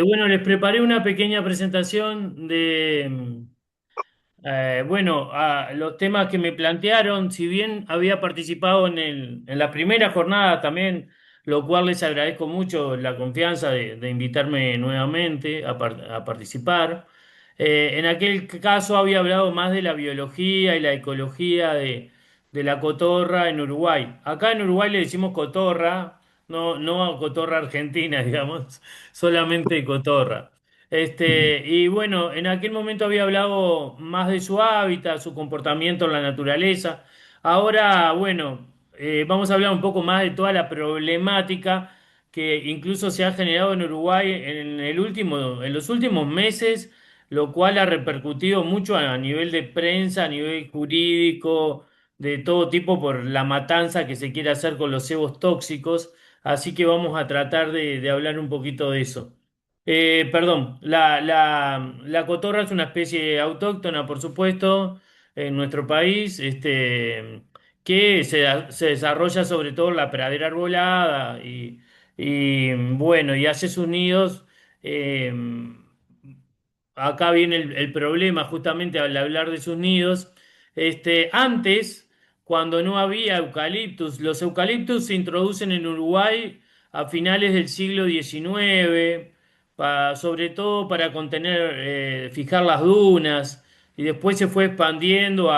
Bueno, les preparé una pequeña presentación de los temas que me plantearon. Si bien había participado en la primera jornada también, lo cual les agradezco mucho la confianza de invitarme nuevamente a participar. En aquel caso había hablado más de la biología y la ecología de la cotorra en Uruguay. Acá en Uruguay le decimos cotorra, no cotorra argentina, digamos, solamente cotorra. Y bueno, en aquel momento había hablado más de su hábitat, su comportamiento en la naturaleza. Ahora, bueno, vamos a hablar un poco más de toda la problemática que incluso se ha generado en Uruguay en los últimos meses, lo cual ha repercutido mucho a nivel de prensa, a nivel jurídico, de todo tipo por la matanza que se quiere hacer con los cebos tóxicos. Así que vamos a tratar de hablar un poquito de eso. Perdón, la cotorra es una especie autóctona, por supuesto, en nuestro país, que se desarrolla sobre todo en la pradera arbolada y hace sus nidos. eh, Acá viene el problema, justamente al hablar de sus nidos. Antes, cuando no había eucaliptus, los eucaliptus se introducen en Uruguay a finales del siglo XIX, sobre todo para fijar las dunas, y después se fue expandiendo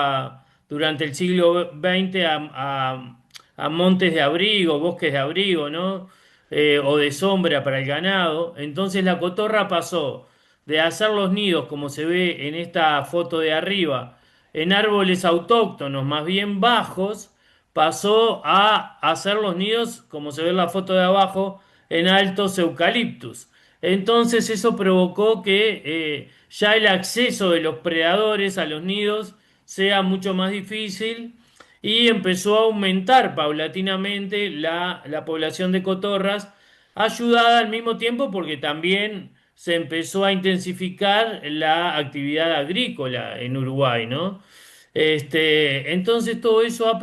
durante el siglo XX a montes de abrigo, bosques de abrigo, ¿no? O de sombra para el ganado. Entonces la cotorra pasó de hacer los nidos, como se ve en esta foto de arriba, en árboles autóctonos más bien bajos, pasó a hacer los nidos, como se ve en la foto de abajo, en altos eucaliptus. Entonces eso provocó que ya el acceso de los predadores a los nidos sea mucho más difícil y empezó a aumentar paulatinamente la población de cotorras, ayudada al mismo tiempo porque también se empezó a intensificar la actividad agrícola en Uruguay, ¿no? Entonces todo eso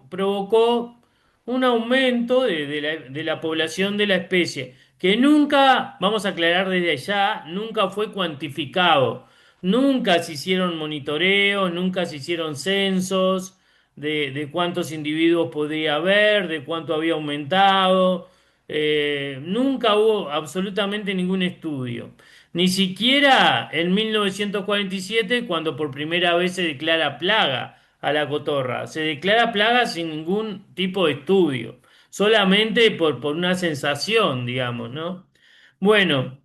provocó un aumento de la población de la especie, que nunca, vamos a aclarar desde allá, nunca fue cuantificado. Nunca se hicieron monitoreos, nunca se hicieron censos de cuántos individuos podía haber, de cuánto había aumentado. Nunca hubo absolutamente ningún estudio. Ni siquiera en 1947, cuando por primera vez se declara plaga a la cotorra. Se declara plaga sin ningún tipo de estudio, solamente por una sensación, digamos, ¿no? Bueno,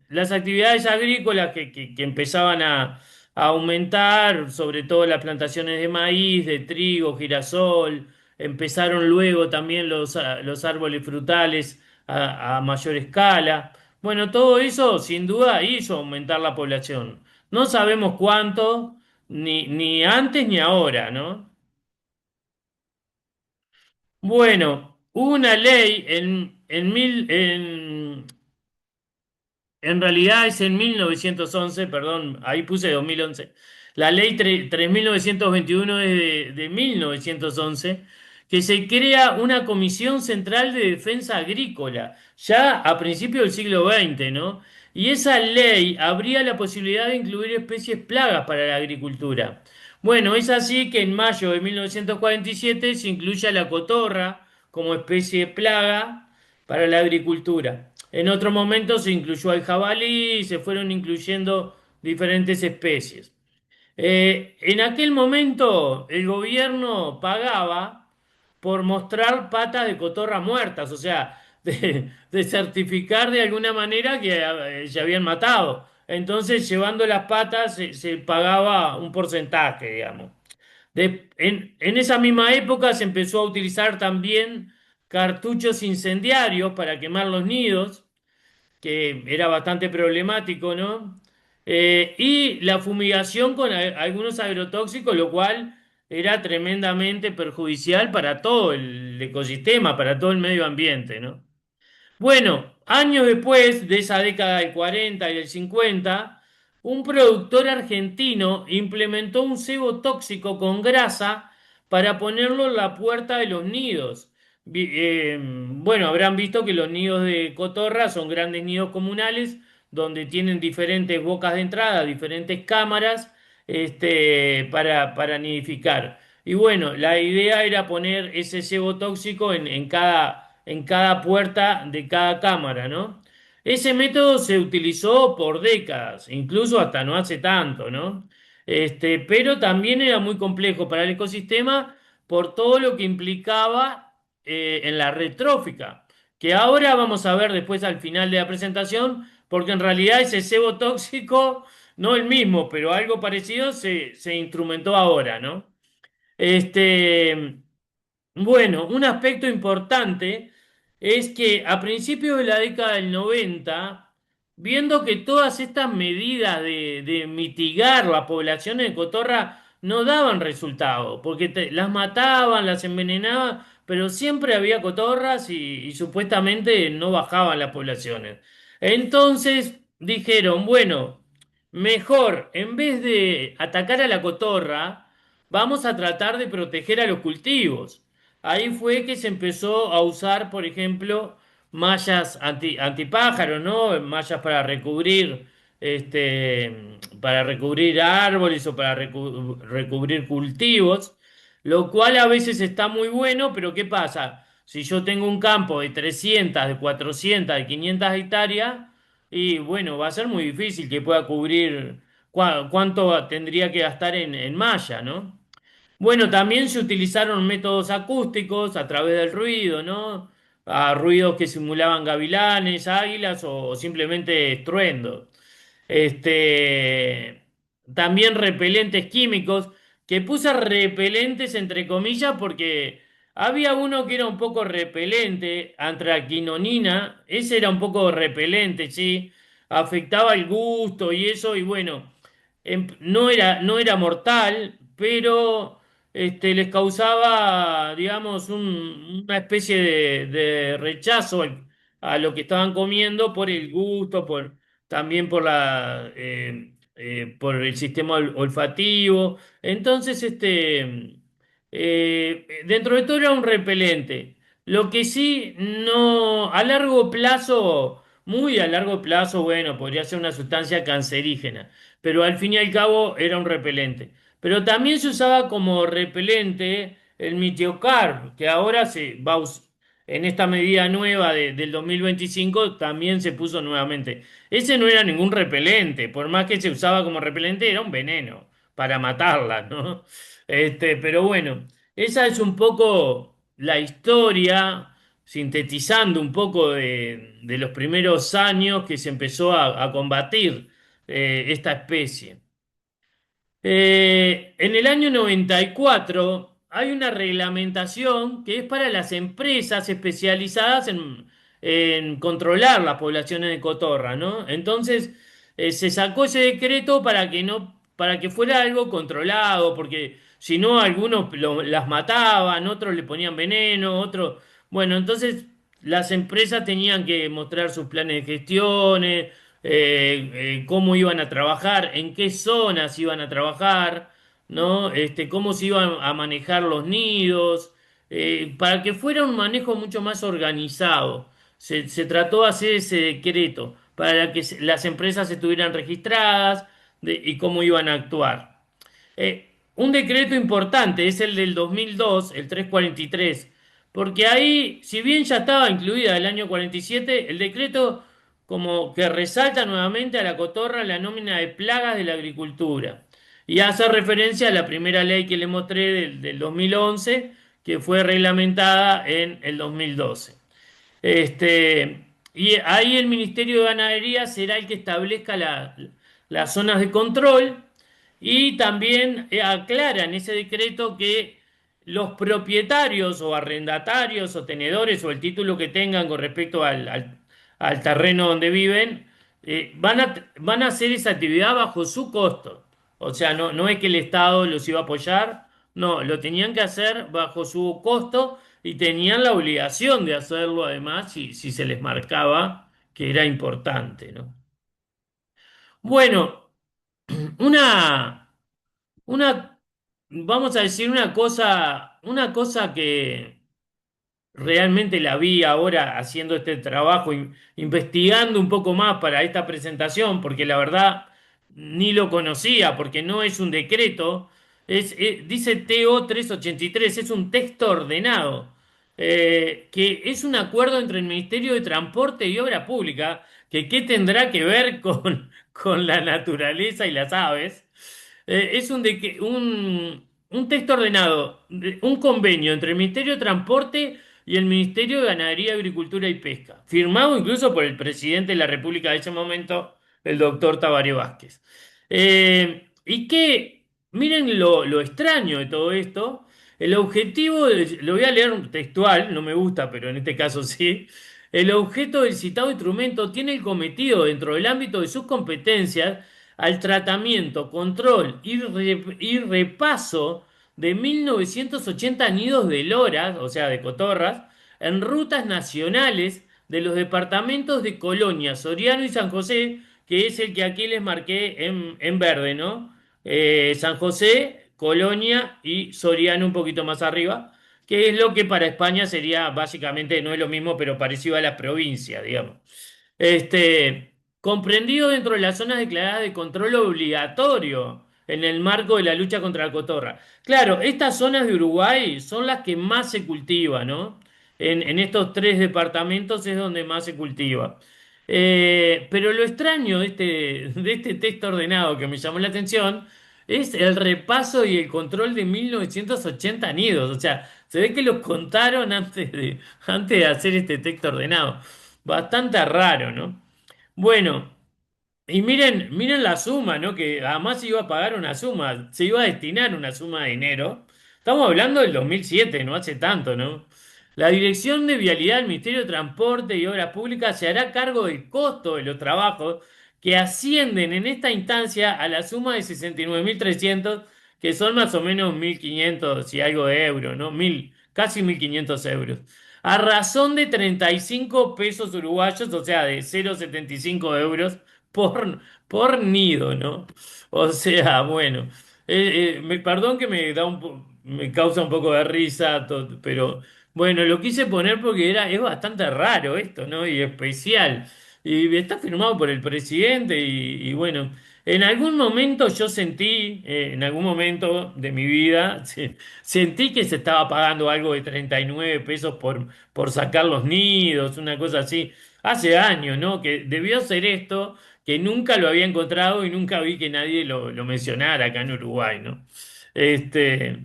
las actividades agrícolas que empezaban a aumentar, sobre todo las plantaciones de maíz, de trigo, girasol, empezaron luego también los árboles frutales a mayor escala. Bueno, todo eso sin duda hizo aumentar la población. No sabemos cuánto, ni antes ni ahora, ¿no? Bueno, hubo una ley en realidad es en 1911, perdón, ahí puse 2011. La ley 3921 es de 1911, que se crea una Comisión Central de Defensa Agrícola, ya a principios del siglo XX, ¿no? Y esa ley abría la posibilidad de incluir especies plagas para la agricultura. Bueno, es así que en mayo de 1947 se incluye a la cotorra como especie plaga para la agricultura. En otro momento se incluyó al jabalí y se fueron incluyendo diferentes especies. En aquel momento el gobierno pagaba por mostrar patas de cotorra muertas, o sea, de certificar de alguna manera que se habían matado. Entonces, llevando las patas se pagaba un porcentaje, digamos. En esa misma época se empezó a utilizar también cartuchos incendiarios para quemar los nidos, que era bastante problemático, ¿no? Y la fumigación con algunos agrotóxicos, lo cual era tremendamente perjudicial para todo el ecosistema, para todo el medio ambiente, ¿no? Bueno, años después de esa década del 40 y del 50, un productor argentino implementó un cebo tóxico con grasa para ponerlo en la puerta de los nidos, Bueno, habrán visto que los nidos de cotorra son grandes nidos comunales donde tienen diferentes bocas de entrada, diferentes cámaras, para nidificar. Y bueno, la idea era poner ese cebo tóxico en cada puerta de cada cámara, ¿no? Ese método se utilizó por décadas, incluso hasta no hace tanto, ¿no? Pero también era muy complejo para el ecosistema por todo lo que implicaba en la red trófica, que ahora vamos a ver después al final de la presentación, porque en realidad ese cebo tóxico, no el mismo, pero algo parecido se instrumentó ahora, ¿no? Este, bueno, un aspecto importante es que a principios de la década del 90, viendo que todas estas medidas de mitigar la población de cotorra no daban resultado, porque las mataban, las envenenaban, pero siempre había cotorras y supuestamente no bajaban las poblaciones. Entonces dijeron, bueno, mejor, en vez de atacar a la cotorra, vamos a tratar de proteger a los cultivos. Ahí fue que se empezó a usar, por ejemplo, mallas antipájaros, ¿no? Mallas para recubrir árboles o para recubrir cultivos, lo cual a veces está muy bueno, pero ¿qué pasa? Si yo tengo un campo de 300, de 400, de 500 hectáreas, y bueno, va a ser muy difícil que pueda cubrir cuánto tendría que gastar en malla, ¿no? Bueno, también se utilizaron métodos acústicos a través del ruido, ¿no? A ruidos que simulaban gavilanes, águilas o simplemente estruendos. Este, también repelentes químicos, que puse repelentes entre comillas porque había uno que era un poco repelente, antraquinonina, ese era un poco repelente, sí, afectaba el gusto y eso, y bueno, no era mortal, pero les causaba, digamos, una especie de rechazo a lo que estaban comiendo por el gusto, también por el sistema olfativo. Entonces, dentro de todo era un repelente. Lo que sí, no, a largo plazo, muy a largo plazo, bueno, podría ser una sustancia cancerígena, pero al fin y al cabo era un repelente. Pero también se usaba como repelente el Meteocarb, que ahora en esta medida nueva del 2025 también se puso nuevamente. Ese no era ningún repelente, por más que se usaba como repelente, era un veneno para matarla, ¿no? Pero bueno, esa es un poco la historia, sintetizando un poco de los primeros años que se empezó a combatir esta especie. En el año 94 hay una reglamentación que es para las empresas especializadas en controlar las poblaciones de cotorra, ¿no? Entonces, se sacó ese decreto para que no, para que fuera algo controlado, porque si no, algunos las mataban, otros le ponían veneno, otros. Bueno, entonces las empresas tenían que mostrar sus planes de gestiones, cómo iban a trabajar, en qué zonas iban a trabajar, ¿no? Cómo se iban a manejar los nidos, para que fuera un manejo mucho más organizado. Se trató de hacer ese decreto para que las empresas estuvieran registradas y cómo iban a actuar. Un decreto importante es el del 2002, el 343, porque ahí, si bien ya estaba incluida el año 47, el decreto como que resalta nuevamente a la cotorra la nómina de plagas de la agricultura y hace referencia a la primera ley que le mostré del 2011, que fue reglamentada en el 2012. Y ahí el Ministerio de Ganadería será el que establezca las zonas de control y también aclara en ese decreto que los propietarios o arrendatarios o tenedores o el título que tengan con respecto al terreno donde viven, van a hacer esa actividad bajo su costo. O sea, no es que el Estado los iba a apoyar, no, lo tenían que hacer bajo su costo y tenían la obligación de hacerlo además si se les marcaba que era importante, ¿no? Bueno, una, una, vamos a decir una cosa realmente la vi ahora haciendo este trabajo, investigando un poco más para esta presentación, porque la verdad ni lo conocía, porque no es un decreto, dice TO 383, es un texto ordenado, que es un acuerdo entre el Ministerio de Transporte y Obra Pública, que qué tendrá que ver con la naturaleza y las aves. Es un texto ordenado, un convenio entre el Ministerio de Transporte y el Ministerio de Ganadería, Agricultura y Pesca, firmado incluso por el presidente de la República de ese momento, el doctor Tabaré Vázquez. Y que, miren lo extraño de todo esto, el objetivo, lo voy a leer textual, no me gusta, pero en este caso sí. El objeto del citado instrumento tiene el cometido dentro del ámbito de sus competencias al tratamiento, control y repaso de 1980 nidos de loras, o sea, de cotorras, en rutas nacionales de los departamentos de Colonia, Soriano y San José, que es el que aquí les marqué en verde, ¿no? San José, Colonia y Soriano un poquito más arriba, que es lo que para España sería básicamente, no es lo mismo, pero parecido a la provincia, digamos. Comprendido dentro de las zonas declaradas de control obligatorio en el marco de la lucha contra la cotorra. Claro, estas zonas de Uruguay son las que más se cultiva, ¿no? En estos tres departamentos es donde más se cultiva. Pero lo extraño de este texto ordenado que me llamó la atención es el repaso y el control de 1980 nidos. O sea, se ve que los contaron antes de hacer este texto ordenado. Bastante raro, ¿no? Bueno, y miren la suma, ¿no? Que además se iba a pagar una suma, se iba a destinar una suma de dinero. Estamos hablando del 2007, no hace tanto, ¿no? La Dirección de Vialidad del Ministerio de Transporte y Obras Públicas se hará cargo del costo de los trabajos que ascienden en esta instancia a la suma de 69.300, que son más o menos 1.500 y algo de euros, ¿no? Casi 1.500 euros. A razón de 35 pesos uruguayos, o sea, de 0,75 euros por nido, ¿no? O sea, bueno, perdón que me causa un poco de risa, pero bueno, lo quise poner porque es bastante raro esto, ¿no? Y especial. Y está firmado por el presidente y bueno, en algún momento yo sentí, en algún momento de mi vida, sentí que se estaba pagando algo de 39 pesos por sacar los nidos, una cosa así. Hace años, ¿no? Que debió ser esto que nunca lo había encontrado y nunca vi que nadie lo mencionara acá en Uruguay, ¿no? Este,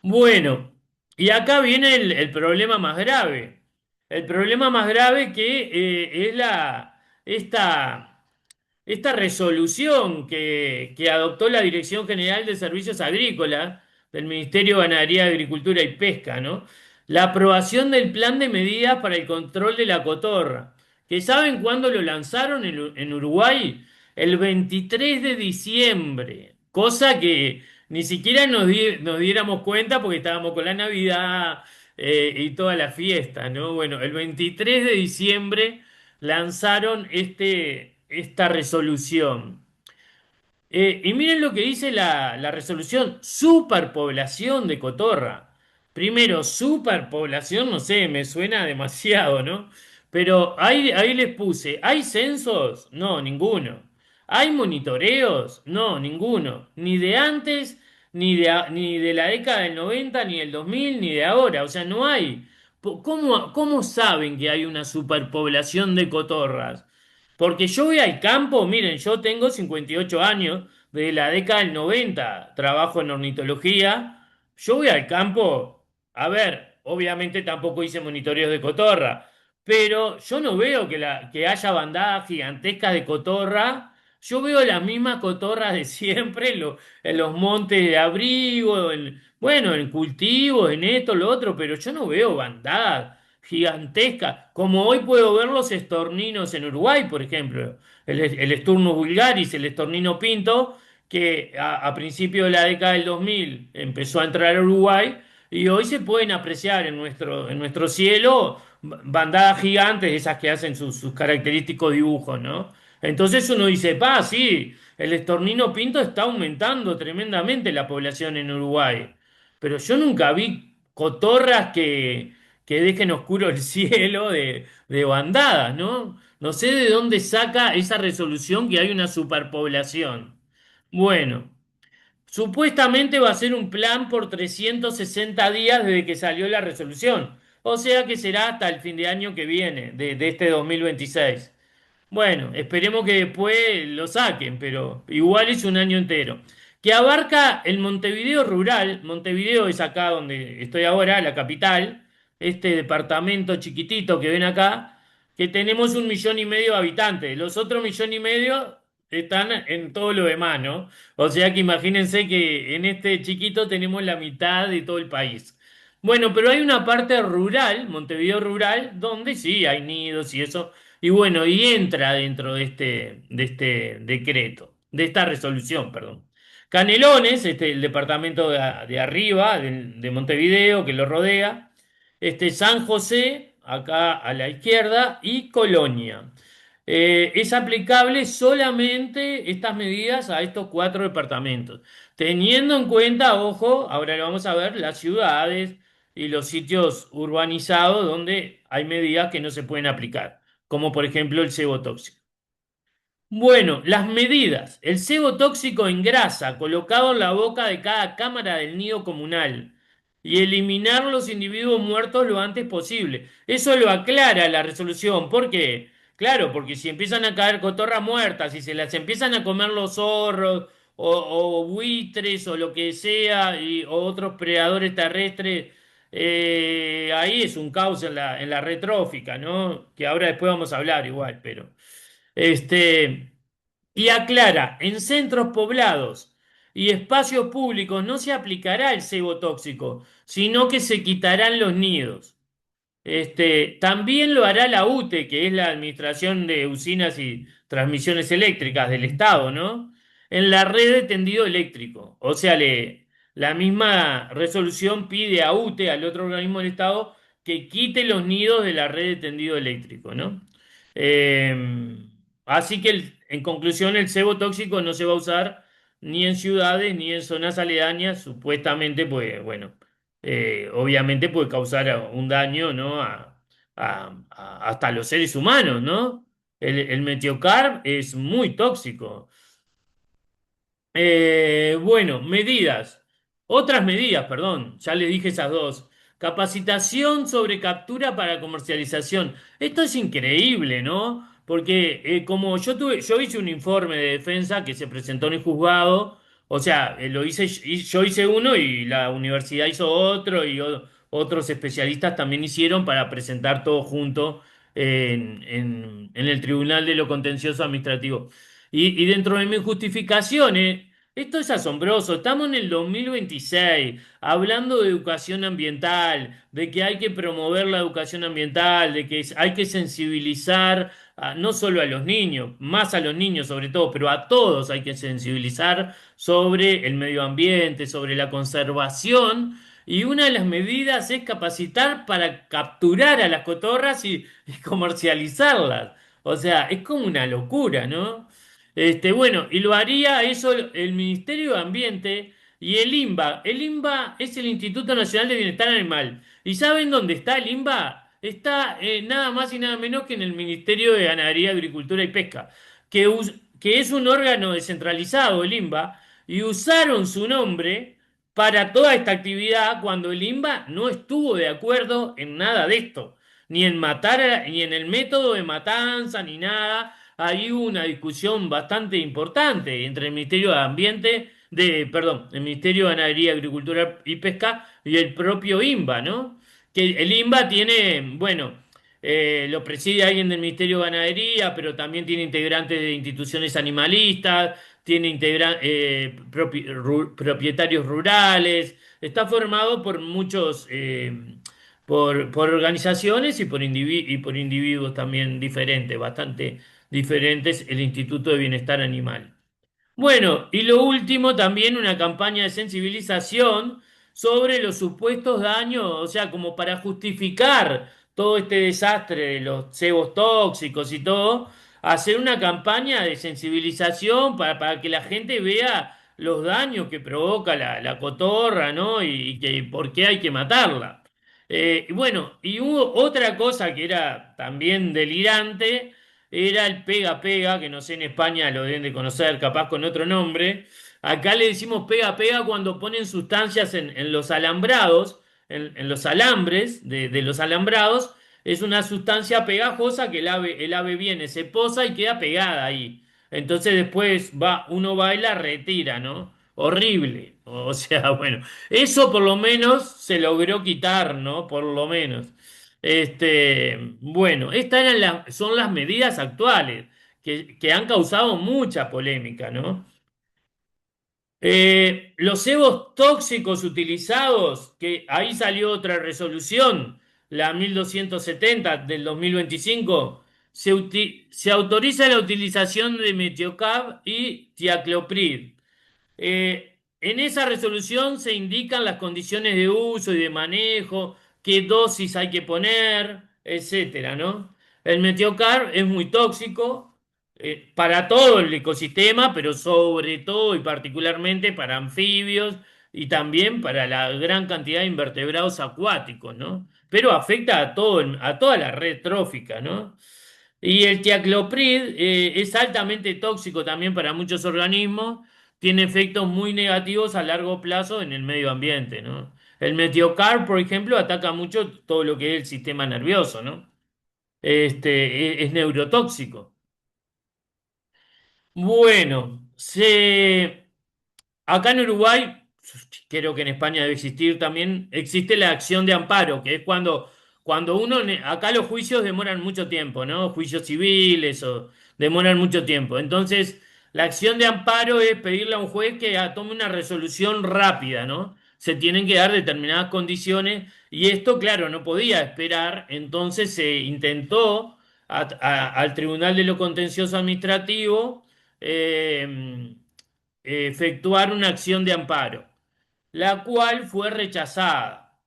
bueno, y acá viene el problema más grave. El problema más grave que es esta resolución que adoptó la Dirección General de Servicios Agrícolas del Ministerio de Ganadería, Agricultura y Pesca, ¿no? La aprobación del plan de medidas para el control de la cotorra, que ¿saben cuándo lo lanzaron en Uruguay? El 23 de diciembre, cosa que ni siquiera nos diéramos cuenta porque estábamos con la Navidad y toda la fiesta, ¿no? Bueno, el 23 de diciembre lanzaron esta resolución. Y miren lo que dice la resolución, superpoblación de cotorra. Primero, superpoblación, no sé, me suena demasiado, ¿no? Pero ahí les puse, ¿hay censos? No, ninguno. ¿Hay monitoreos? No, ninguno. Ni de antes, ni de la década del 90, ni del 2000, ni de ahora. O sea, no hay. ¿Cómo saben que hay una superpoblación de cotorras? Porque yo voy al campo, miren, yo tengo 58 años, de la década del 90 trabajo en ornitología. Yo voy al campo, a ver, obviamente tampoco hice monitoreos de cotorra, pero yo no veo que haya bandadas gigantescas de cotorra. Yo veo las mismas cotorras de siempre en los montes de abrigo, bueno, en cultivos, en esto, lo otro, pero yo no veo bandadas gigantesca, como hoy puedo ver los estorninos en Uruguay, por ejemplo, el Sturnus vulgaris, el estornino pinto, que a principios de la década del 2000 empezó a entrar a Uruguay y hoy se pueden apreciar en nuestro cielo bandadas gigantes, esas que hacen sus característicos dibujos, ¿no? Entonces uno dice, pa, sí, el estornino pinto está aumentando tremendamente la población en Uruguay, pero yo nunca vi. cotorras que dejen oscuro el cielo de bandadas, ¿no? No sé de dónde saca esa resolución que hay una superpoblación. Bueno. Supuestamente va a ser un plan por 360 días desde que salió la resolución. O sea que será hasta el fin de año que viene, de este 2026. Bueno, esperemos que después lo saquen, pero igual es un año entero. Que abarca el Montevideo rural. Montevideo es acá donde estoy ahora, la capital. Este departamento chiquitito que ven acá, que tenemos 1,5 millones de habitantes. Los otros 1,5 millones están en todo lo demás, ¿no? O sea que imagínense que en este chiquito tenemos la mitad de todo el país. Bueno, pero hay una parte rural, Montevideo rural, donde sí hay nidos y eso. Y bueno, y entra dentro de este decreto, de esta resolución, perdón. Canelones, el departamento de arriba, de Montevideo, que lo rodea. San José, acá a la izquierda, y Colonia. Es aplicable solamente estas medidas a estos cuatro departamentos, teniendo en cuenta, ojo, ahora lo vamos a ver, las ciudades y los sitios urbanizados donde hay medidas que no se pueden aplicar, como por ejemplo el cebo tóxico. Bueno, las medidas. El cebo tóxico en grasa colocado en la boca de cada cámara del nido comunal y eliminar los individuos muertos lo antes posible. Eso lo aclara la resolución. ¿Por qué? Claro, porque si empiezan a caer cotorras muertas y se las empiezan a comer los zorros o buitres o lo que sea o otros predadores terrestres, ahí es un caos en la red trófica, ¿no? Que ahora después vamos a hablar igual, pero... Este, y aclara, en centros poblados y espacios públicos no se aplicará el cebo tóxico, sino que se quitarán los nidos. También lo hará la UTE, que es la Administración de Usinas y Transmisiones Eléctricas del Estado, ¿no? En la red de tendido eléctrico. O sea, la misma resolución pide a UTE, al otro organismo del Estado, que quite los nidos de la red de tendido eléctrico, ¿no? Así que, en conclusión, el cebo tóxico no se va a usar ni en ciudades ni en zonas aledañas, supuestamente, pues, bueno obviamente puede causar un daño, ¿no? Hasta los seres humanos, ¿no? El metiocarb es muy tóxico. Bueno, medidas. Otras medidas, perdón, ya les dije esas dos. Capacitación sobre captura para comercialización. Esto es increíble, ¿no? Porque como yo hice un informe de defensa que se presentó en el juzgado, o sea, yo hice uno y la universidad hizo otro y otros especialistas también hicieron para presentar todo junto en el Tribunal de lo Contencioso Administrativo. Y dentro de mis justificaciones, esto es asombroso. Estamos en el 2026 hablando de educación ambiental, de que hay que promover la educación ambiental, de que hay que sensibilizar no solo a los niños, más a los niños sobre todo, pero a todos hay que sensibilizar sobre el medio ambiente, sobre la conservación. Y una de las medidas es capacitar para capturar a las cotorras y comercializarlas. O sea, es como una locura, ¿no? Bueno, y lo haría eso el Ministerio de Ambiente y el INBA. El INBA es el Instituto Nacional de Bienestar Animal. ¿Y saben dónde está el INBA? Está nada más y nada menos que en el Ministerio de Ganadería, Agricultura y Pesca, que es un órgano descentralizado, el INBA, y usaron su nombre para toda esta actividad cuando el INBA no estuvo de acuerdo en nada de esto, ni en matar, ni en el método de matanza, ni nada. Ahí hubo una discusión bastante importante entre el Ministerio de Ambiente, perdón, el Ministerio de Ganadería, Agricultura y Pesca y el propio INBA, ¿no? Que el INBA tiene, bueno, lo preside alguien del Ministerio de Ganadería, pero también tiene integrantes de instituciones animalistas, tiene propietarios rurales, está formado por muchos, por organizaciones y por individuos también diferentes, bastante diferentes, el Instituto de Bienestar Animal. Bueno, y lo último, también una campaña de sensibilización sobre los supuestos daños, o sea, como para justificar todo este desastre de los cebos tóxicos y todo, hacer una campaña de sensibilización para que la gente vea los daños que provoca la cotorra, ¿no? Y que por qué hay que matarla. Y bueno, y hubo otra cosa que era también delirante, era el pega-pega, que no sé en España lo deben de conocer, capaz con otro nombre. Acá le decimos pega-pega cuando ponen sustancias en los alambrados, en los alambres de los alambrados. Es una sustancia pegajosa que el ave viene, se posa y queda pegada ahí. Entonces después uno va y la retira, ¿no? Horrible. O sea, bueno, eso por lo menos se logró quitar, ¿no? Por lo menos. Bueno, estas son las medidas actuales que han causado mucha polémica, ¿no? Los cebos tóxicos utilizados, que ahí salió otra resolución, la 1270 del 2025, se autoriza la utilización de metiocab y tiacloprid. En esa resolución se indican las condiciones de uso y de manejo, qué dosis hay que poner, etcétera, ¿no? El metiocar es muy tóxico para todo el ecosistema, pero sobre todo y particularmente para anfibios y también para la gran cantidad de invertebrados acuáticos, ¿no? Pero afecta a toda la red trófica, ¿no? Y el tiacloprid es altamente tóxico también para muchos organismos, tiene efectos muy negativos a largo plazo en el medio ambiente, ¿no? El metiocar, por ejemplo, ataca mucho todo lo que es el sistema nervioso, ¿no? Es neurotóxico. Bueno, acá en Uruguay, creo que en España debe existir también, existe la acción de amparo, que es cuando acá los juicios demoran mucho tiempo, ¿no? Juicios civiles o demoran mucho tiempo. Entonces, la acción de amparo es pedirle a un juez que tome una resolución rápida, ¿no? Se tienen que dar determinadas condiciones y esto, claro, no podía esperar, entonces se intentó al Tribunal de lo Contencioso Administrativo. eh, efectuar una acción de amparo, la cual fue rechazada.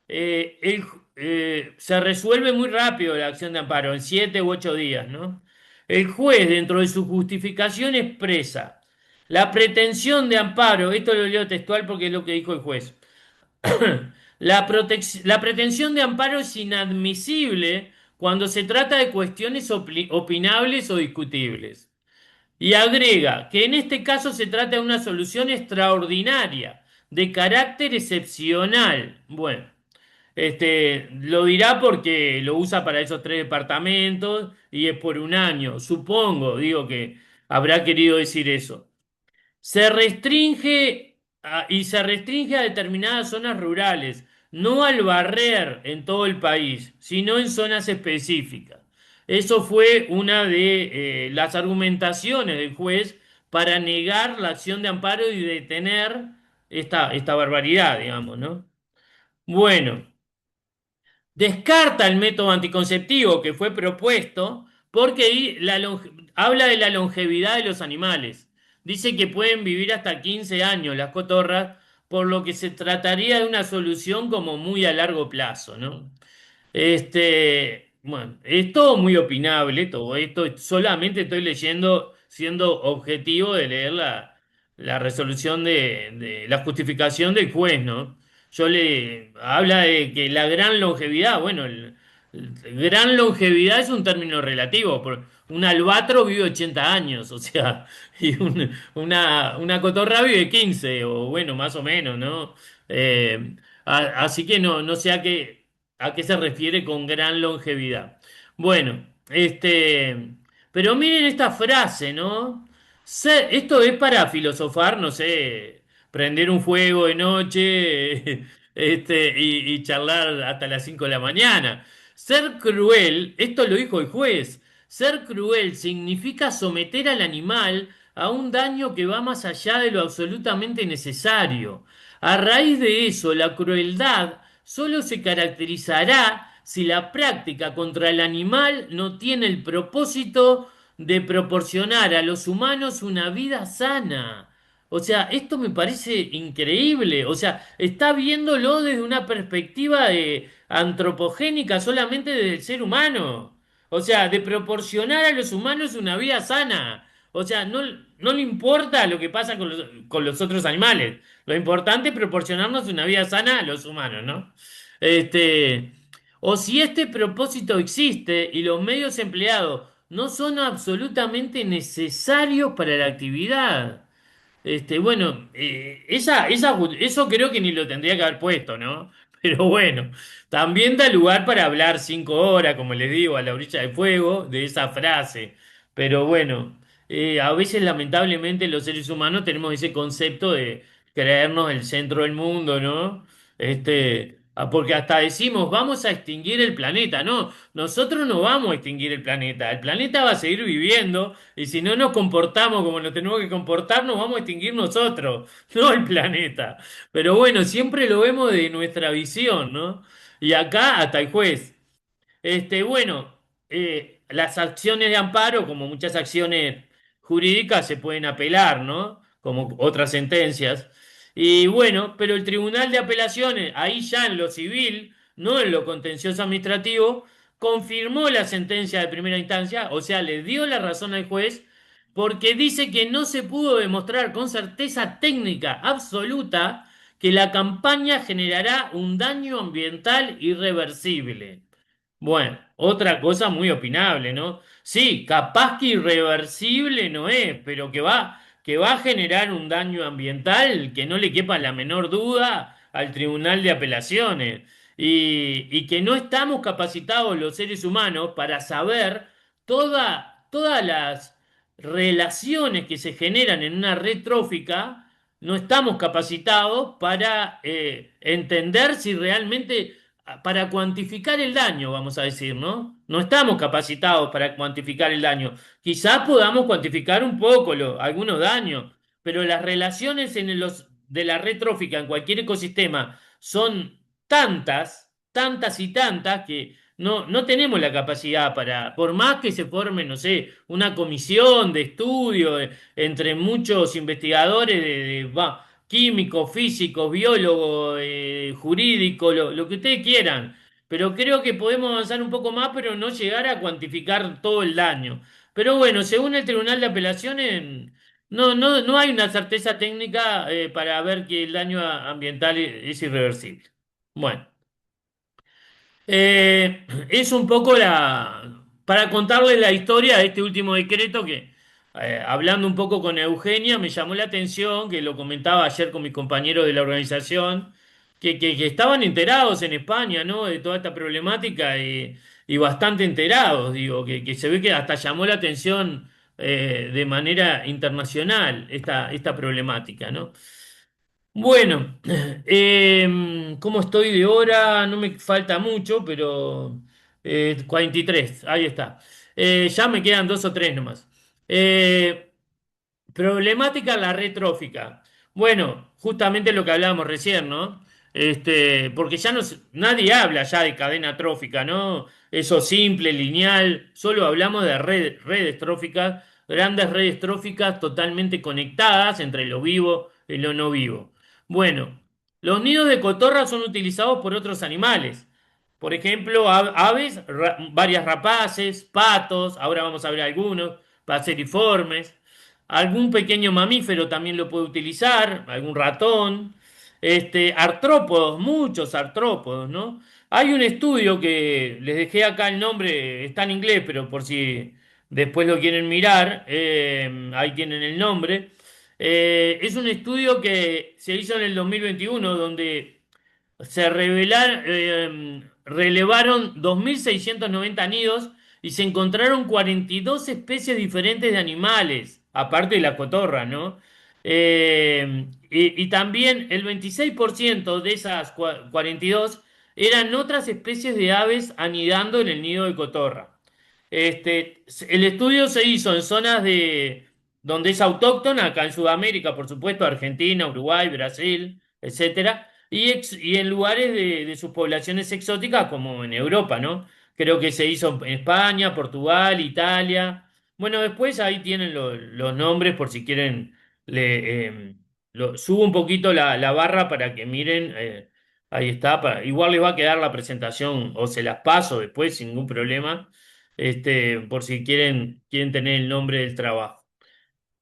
Se resuelve muy rápido la acción de amparo, en 7 u 8 días, ¿no? El juez, dentro de su justificación, expresa la pretensión de amparo, esto lo leo textual porque es lo que dijo el juez. La pretensión de amparo es inadmisible cuando se trata de cuestiones opinables o discutibles. Y agrega que en este caso se trata de una solución extraordinaria, de carácter excepcional. Bueno, lo dirá porque lo usa para esos 3 departamentos y es por un año. Supongo, digo que habrá querido decir eso. Se restringe a determinadas zonas rurales, no al barrer en todo el país, sino en zonas específicas. Eso fue una de las argumentaciones del juez para negar la acción de amparo y detener esta barbaridad, digamos, ¿no? Bueno. Descarta el método anticonceptivo que fue propuesto porque ahí habla de la longevidad de los animales. Dice que pueden vivir hasta 15 años las cotorras, por lo que se trataría de una solución como muy a largo plazo, ¿no? Bueno, es todo muy opinable, todo esto. Solamente estoy leyendo, siendo objetivo de leer la resolución de la justificación del juez, ¿no? Habla de que la gran longevidad, bueno, gran longevidad es un término relativo. Un albatro vive 80 años, o sea, y una cotorra vive 15 o bueno, más o menos, ¿no? Así que no sé a qué se refiere con gran longevidad. Bueno, pero miren esta frase, ¿no? Esto es para filosofar, no sé, prender un fuego de noche, y charlar hasta las 5 de la mañana. Ser cruel, esto lo dijo el juez, ser cruel significa someter al animal a un daño que va más allá de lo absolutamente necesario. A raíz de eso, la crueldad solo se caracterizará si la práctica contra el animal no tiene el propósito de proporcionar a los humanos una vida sana. O sea, esto me parece increíble. O sea, está viéndolo desde una perspectiva antropogénica solamente del ser humano. O sea, de proporcionar a los humanos una vida sana. O sea, no. no le importa lo que pasa con los otros animales. Lo importante es proporcionarnos una vida sana a los humanos, ¿no? Este, o si este propósito existe y los medios empleados no son absolutamente necesarios para la actividad. Bueno, eso creo que ni lo tendría que haber puesto, ¿no? Pero bueno, también da lugar para hablar 5 horas, como les digo, a la orilla del fuego, de esa frase. Pero bueno, a veces lamentablemente los seres humanos tenemos ese concepto de creernos el centro del mundo, ¿no? Porque hasta decimos, vamos a extinguir el planeta. No, nosotros no vamos a extinguir el planeta va a seguir viviendo. Y si no nos comportamos como nos tenemos que comportar, nos vamos a extinguir nosotros, no el planeta. Pero bueno, siempre lo vemos de nuestra visión, ¿no? Y acá hasta el juez. Bueno, las acciones de amparo, como muchas acciones jurídicas, se pueden apelar, ¿no? Como otras sentencias. Y bueno, pero el Tribunal de Apelaciones, ahí ya en lo civil, no en lo contencioso administrativo, confirmó la sentencia de primera instancia, o sea, le dio la razón al juez, porque dice que no se pudo demostrar con certeza técnica absoluta que la campaña generará un daño ambiental irreversible. Bueno, otra cosa muy opinable, ¿no? Sí, capaz que irreversible no es, pero que va a generar un daño ambiental que no le quepa la menor duda al Tribunal de Apelaciones. Y que no estamos capacitados los seres humanos para saber todas las relaciones que se generan en una red trófica, no estamos capacitados para entender si realmente para cuantificar el daño, vamos a decir, ¿no? No estamos capacitados para cuantificar el daño. Quizás podamos cuantificar un poco algunos daños, pero las relaciones de la red trófica en cualquier ecosistema son tantas, tantas y tantas que no tenemos la capacidad para, por más que se forme, no sé, una comisión de estudio entre muchos investigadores químicos, físicos, biólogos, jurídicos, lo que ustedes quieran. Pero creo que podemos avanzar un poco más, pero no llegar a cuantificar todo el daño. Pero bueno, según el Tribunal de Apelaciones, no hay una certeza técnica para ver que el daño ambiental es irreversible. Bueno. Es un poco para contarles la historia de este último decreto que, hablando un poco con Eugenia, me llamó la atención, que lo comentaba ayer con mis compañeros de la organización, que estaban enterados en España, ¿no? De toda esta problemática y bastante enterados, digo, que se ve que hasta llamó la atención de manera internacional esta problemática, ¿no? Bueno, ¿cómo estoy de hora? No me falta mucho, pero 43, ahí está. Ya me quedan dos o tres nomás. Eh, Problemática la red trófica. Bueno, justamente lo que hablábamos recién, ¿no? Porque ya nadie habla ya de cadena trófica, ¿no? Eso simple, lineal, solo hablamos de redes tróficas, grandes redes tróficas totalmente conectadas entre lo vivo y lo no vivo. Bueno, los nidos de cotorra son utilizados por otros animales. Por ejemplo, aves, varias rapaces, patos, ahora vamos a ver algunos, paseriformes. Algún pequeño mamífero también lo puede utilizar, algún ratón. Artrópodos, muchos artrópodos, ¿no? Hay un estudio que les dejé acá el nombre, está en inglés, pero por si después lo quieren mirar, ahí tienen el nombre. Es un estudio que se hizo en el 2021 donde relevaron 2.690 nidos y se encontraron 42 especies diferentes de animales, aparte de la cotorra, ¿no? Y también el 26% de esas 42 eran otras especies de aves anidando en el nido de cotorra. El estudio se hizo en zonas donde es autóctona, acá en Sudamérica, por supuesto, Argentina, Uruguay, Brasil, etcétera, y en lugares de sus poblaciones exóticas, como en Europa, ¿no? Creo que se hizo en España, Portugal, Italia. Bueno, después ahí tienen los nombres por si quieren. Subo un poquito la barra para que miren. Ahí está. Igual les va a quedar la presentación o se las paso después sin ningún problema. Por si quieren tener el nombre del trabajo.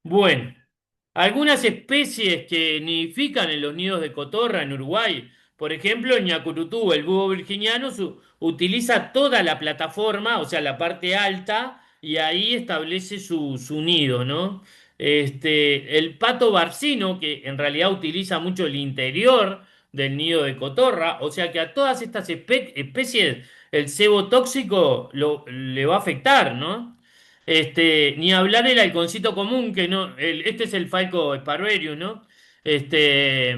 Bueno, algunas especies que nidifican en los nidos de cotorra en Uruguay, por ejemplo, el ñacurutú, el búho virginiano, utiliza toda la plataforma, o sea, la parte alta, y ahí establece su nido, ¿no? El pato barcino, que en realidad utiliza mucho el interior del nido de cotorra, o sea que a todas estas especies el cebo tóxico le va a afectar, ¿no? Ni hablar el halconcito común, que no, este es el Falco sparverius, ¿no? Este,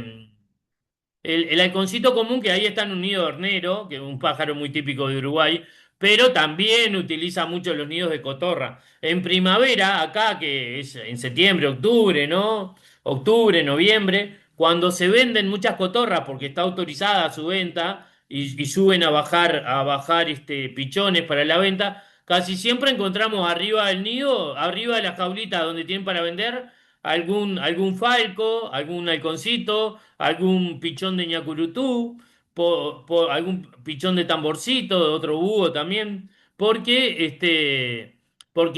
el halconcito común, que ahí está en un nido de hornero, que es un pájaro muy típico de Uruguay, pero también utiliza mucho los nidos de cotorra. En primavera, acá, que es en septiembre, octubre, ¿no? Octubre, noviembre, cuando se venden muchas cotorras porque está autorizada su venta y suben a bajar pichones para la venta, casi siempre encontramos arriba del nido, arriba de la jaulita donde tienen para vender, algún falco, algún halconcito, algún pichón de ñacurutú, algún pichón de tamborcito, de otro búho también, porque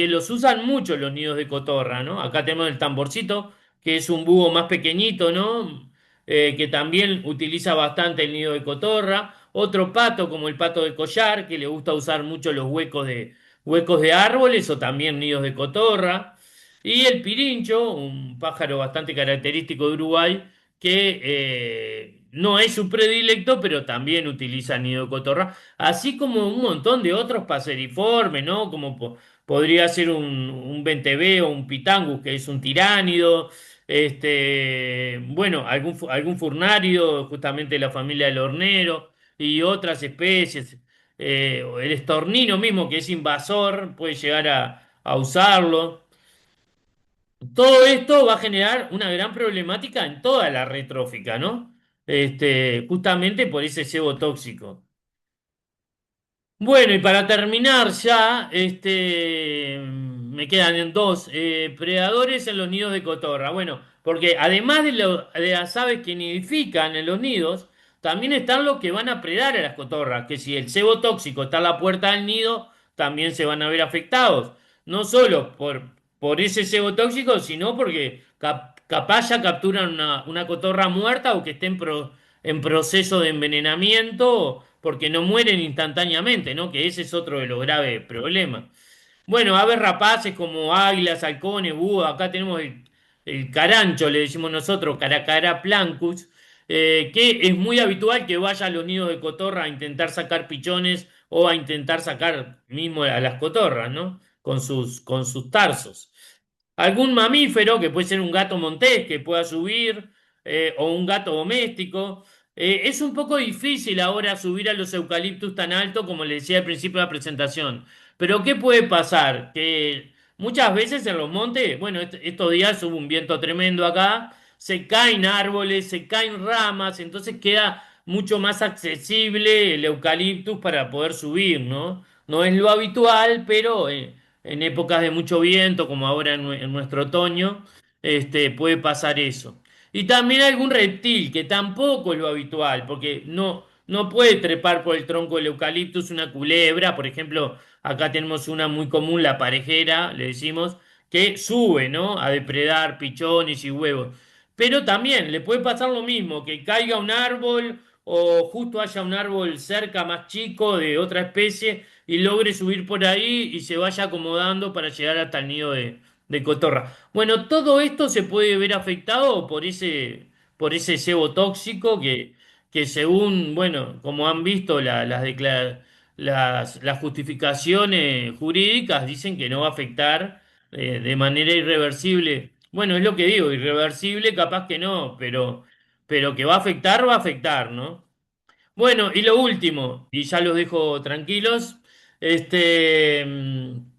los usan mucho los nidos de cotorra, ¿no? Acá tenemos el tamborcito, que es un búho más pequeñito, ¿no? Que también utiliza bastante el nido de cotorra. Otro pato, como el pato de collar, que le gusta usar mucho los huecos de árboles o también nidos de cotorra. Y el pirincho, un pájaro bastante característico de Uruguay, que no es su predilecto, pero también utiliza nido de cotorra, así como un montón de otros paseriformes, ¿no? Como podría ser un venteveo, un pitangus, que es un tiránido, bueno, algún furnárido, justamente de la familia del hornero, y otras especies. El estornino mismo, que es invasor, puede llegar a usarlo. Todo esto va a generar una gran problemática en toda la red trófica, ¿no? Justamente por ese cebo tóxico. Bueno, y para terminar ya, me quedan en dos predadores en los nidos de cotorra. Bueno, porque además de las aves que nidifican en los nidos, también están los que van a predar a las cotorras, que si el cebo tóxico está a la puerta del nido, también se van a ver afectados. No solo por ese cebo tóxico, sino porque capaz ya capturan una cotorra muerta o que esté en proceso de envenenamiento porque no mueren instantáneamente, ¿no? Que ese es otro de los graves problemas. Bueno, aves rapaces como águilas, halcones, búhos, acá tenemos el carancho, le decimos nosotros, Caracara plancus, que es muy habitual que vaya a los nidos de cotorra a intentar sacar pichones o a intentar sacar mismo a las cotorras, ¿no? Con sus tarsos. Algún mamífero, que puede ser un gato montés que pueda subir, o un gato doméstico. Es un poco difícil ahora subir a los eucaliptus tan alto como le decía al principio de la presentación. Pero ¿qué puede pasar? Que muchas veces en los montes, bueno, estos días hubo un viento tremendo acá, se caen árboles, se caen ramas, entonces queda mucho más accesible el eucaliptus para poder subir, ¿no? No es lo habitual, pero en épocas de mucho viento, como ahora en nuestro otoño, puede pasar eso. Y también algún reptil, que tampoco es lo habitual, porque no puede trepar por el tronco del eucaliptus una culebra, por ejemplo, acá tenemos una muy común, la parejera, le decimos, que sube, ¿no? A depredar pichones y huevos. Pero también le puede pasar lo mismo, que caiga un árbol o justo haya un árbol cerca más chico de otra especie y logre subir por ahí y se vaya acomodando para llegar hasta el nido de cotorra. Bueno, todo esto se puede ver afectado por ese cebo tóxico que según, bueno, como han visto las justificaciones jurídicas, dicen que no va a afectar de manera irreversible. Bueno, es lo que digo, irreversible capaz que no, pero que va a afectar, ¿no? Bueno, y lo último, y ya los dejo tranquilos, este, mm,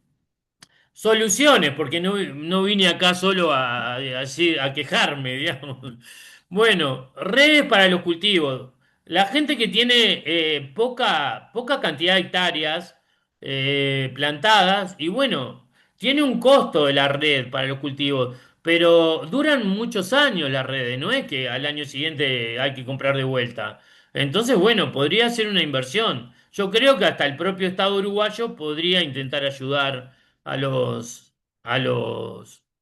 soluciones, porque no vine acá solo a quejarme, digamos. Bueno, redes para los cultivos. La gente que tiene poca cantidad de hectáreas plantadas, y bueno, tiene un costo de la red para los cultivos, pero duran muchos años las redes, no es que al año siguiente hay que comprar de vuelta. Entonces, bueno, podría ser una inversión. Yo creo que hasta el propio Estado uruguayo podría intentar ayudar a los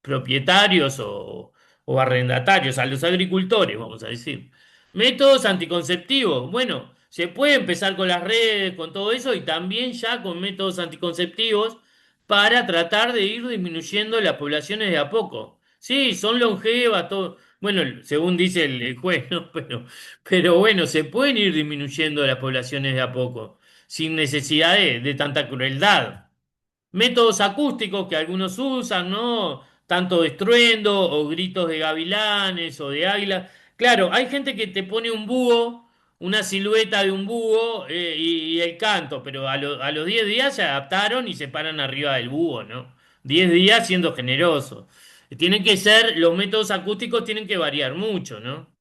propietarios o arrendatarios, a los agricultores, vamos a decir. Métodos anticonceptivos. Bueno, se puede empezar con las redes, con todo eso, y también ya con métodos anticonceptivos para tratar de ir disminuyendo las poblaciones de a poco. Sí, son longevas, todo. Bueno, según dice el juez, ¿no? Pero bueno, se pueden ir disminuyendo las poblaciones de a poco, sin necesidad de tanta crueldad. Métodos acústicos que algunos usan, ¿no? Tanto de estruendo o gritos de gavilanes o de águilas. Claro, hay gente que te pone un búho, una silueta de un búho y el canto, pero a los 10 días se adaptaron y se paran arriba del búho, ¿no? 10 días siendo generosos. Tienen que ser, los métodos acústicos tienen que variar mucho, ¿no?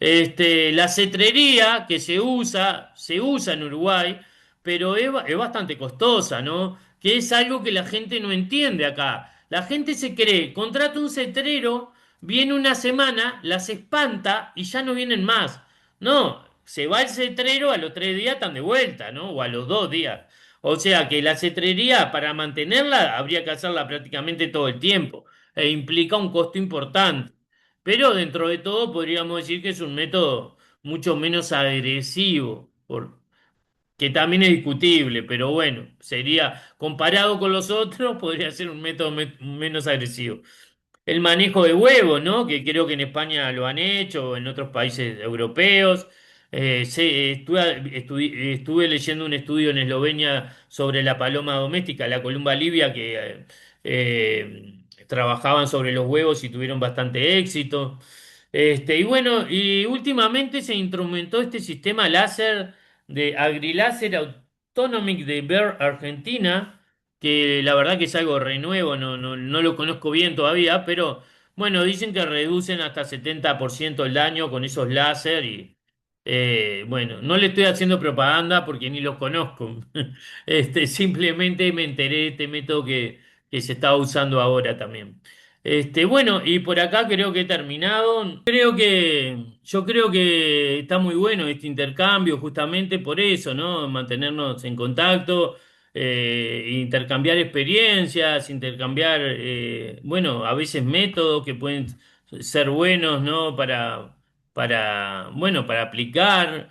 La cetrería que se usa en Uruguay, pero es bastante costosa, ¿no? Que es algo que la gente no entiende acá. La gente se cree, contrata un cetrero, viene una semana, las espanta y ya no vienen más. No, se va el cetrero, a los 3 días están de vuelta, ¿no? O a los 2 días. O sea que la cetrería, para mantenerla, habría que hacerla prácticamente todo el tiempo e implica un costo importante. Pero dentro de todo podríamos decir que es un método mucho menos agresivo, que también es discutible, pero bueno, sería, comparado con los otros, podría ser un método menos agresivo. El manejo de huevos, ¿no? Que creo que en España lo han hecho, o en otros países europeos. Estuve leyendo un estudio en Eslovenia sobre la paloma doméstica, la columba libia, que trabajaban sobre los huevos y tuvieron bastante éxito. Y bueno, y últimamente se instrumentó este sistema láser de Agriláser Autonomic de Bear Argentina, que la verdad que es algo renuevo, no lo conozco bien todavía, pero bueno, dicen que reducen hasta 70% el daño con esos láser y bueno, no le estoy haciendo propaganda porque ni los conozco. Simplemente me enteré de este método que se está usando ahora también. Bueno, y por acá creo que he terminado. Yo creo que está muy bueno este intercambio, justamente por eso, ¿no? Mantenernos en contacto, intercambiar experiencias, intercambiar, bueno, a veces métodos que pueden ser buenos, ¿no? Bueno, para aplicar,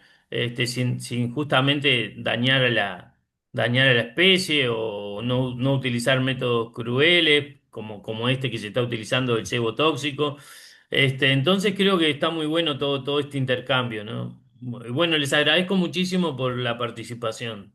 sin justamente dañar a la especie o no utilizar métodos crueles como este que se está utilizando el cebo tóxico. Entonces creo que está muy bueno todo este intercambio, ¿no? Bueno, les agradezco muchísimo por la participación.